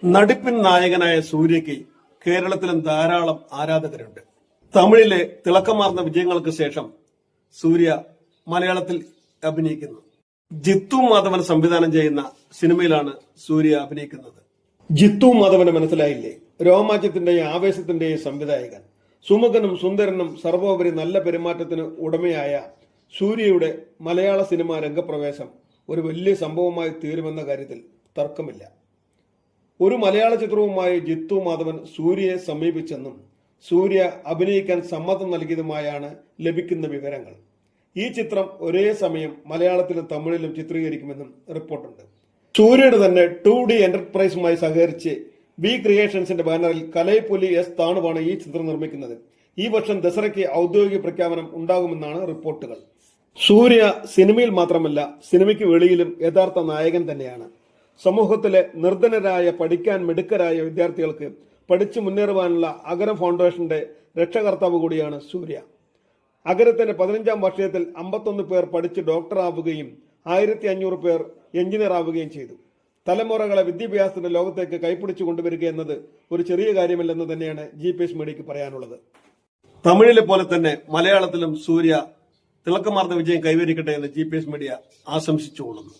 നടിപ്പിൻ നായകനായ സൂര്യയ്ക്ക് കേരളത്തിലും ധാരാളം ആരാധകരുണ്ട്. തമിഴിലെ തിളക്കമാർന്ന വിജയങ്ങൾക്ക് ശേഷം സൂര്യ മലയാളത്തിൽ അഭിനയിക്കുന്നു. ജിത്തു മാധവൻ സംവിധാനം ചെയ്യുന്ന സിനിമയിലാണ് സൂര്യ അഭിനയിക്കുന്നത്. ജിത്തു മാധവനെ മനസ്സിലായില്ലേ? രോമാഞ്ചത്തിന്റെയും ആവേശത്തിന്റെയും സംവിധായകൻ. സുമുഖനും സുന്ദരനും സർവോപരി നല്ല പെരുമാറ്റത്തിന് ഉടമയായ സൂര്യയുടെ മലയാള സിനിമാ രംഗപ്രവേശം ഒരു വലിയ സംഭവമായി തീരുമെന്ന കാര്യത്തിൽ തർക്കമില്ല. ഒരു മലയാള ചിത്രവുമായി ജിത്തു മാധവൻ സൂര്യയെ സമീപിച്ചെന്നും സൂര്യ അഭിനയിക്കാൻ സമ്മതം നൽകിയതുമായാണ് ലഭിക്കുന്ന വിവരങ്ങൾ. ഈ ചിത്രം ഒരേ സമയം മലയാളത്തിലും തമിഴിലും ചിത്രീകരിക്കുമെന്നും റിപ്പോർട്ടുണ്ട്. സൂര്യയുടെ തന്നെ 2D എന്റർപ്രൈസുമായി സഹകരിച്ച് വി ക്രിയേഷൻസിന്റെ ബാനറിൽ കലൈപുലി എസ് താണുവാണ് ഈ ചിത്രം നിർമ്മിക്കുന്നത്. ഈ വർഷം ദസറയ്ക്ക് ഔദ്യോഗിക പ്രഖ്യാപനം ഉണ്ടാകുമെന്നാണ് റിപ്പോർട്ടുകൾ. സൂര്യ സിനിമയിൽ മാത്രമല്ല, സിനിമയ്ക്ക് വെളിയിലും യഥാർത്ഥ നായകൻ തന്നെയാണ്. സമൂഹത്തിലെ നിർധനരായ പഠിക്കാൻ മിടുക്കരായ വിദ്യാർത്ഥികൾക്ക് പഠിച്ചു മുന്നേറുവാനുള്ള അഗരം ഫൗണ്ടേഷന്റെ രക്ഷകർത്താവ് കൂടിയാണ് സൂര്യ. അഗരത്തിന്റെ 15ാം വർഷത്തിൽ 51 പേർ പഠിച്ച് ഡോക്ടറാവുകയും 1500 പേർ എഞ്ചിനീയർ ആവുകയും ചെയ്തു. തലമുറകളെ വിദ്യാഭ്യാസത്തിന്റെ ലോകത്തേക്ക് കൈപ്പിടിച്ചു കൊണ്ടുവരിക എന്നത് ഒരു ചെറിയ കാര്യമല്ലെന്ന് തന്നെയാണ് GPS മീഡിയയ്ക്ക് പറയാനുള്ളത്. തമിഴിലെ പോലെ തന്നെ മലയാളത്തിലും സൂര്യ തിളക്കമാർന്ന വിജയം കൈവരിക്കട്ടെ എന്ന് GPS മീഡിയ ആശംസിച്ചുകൊള്ളുന്നു.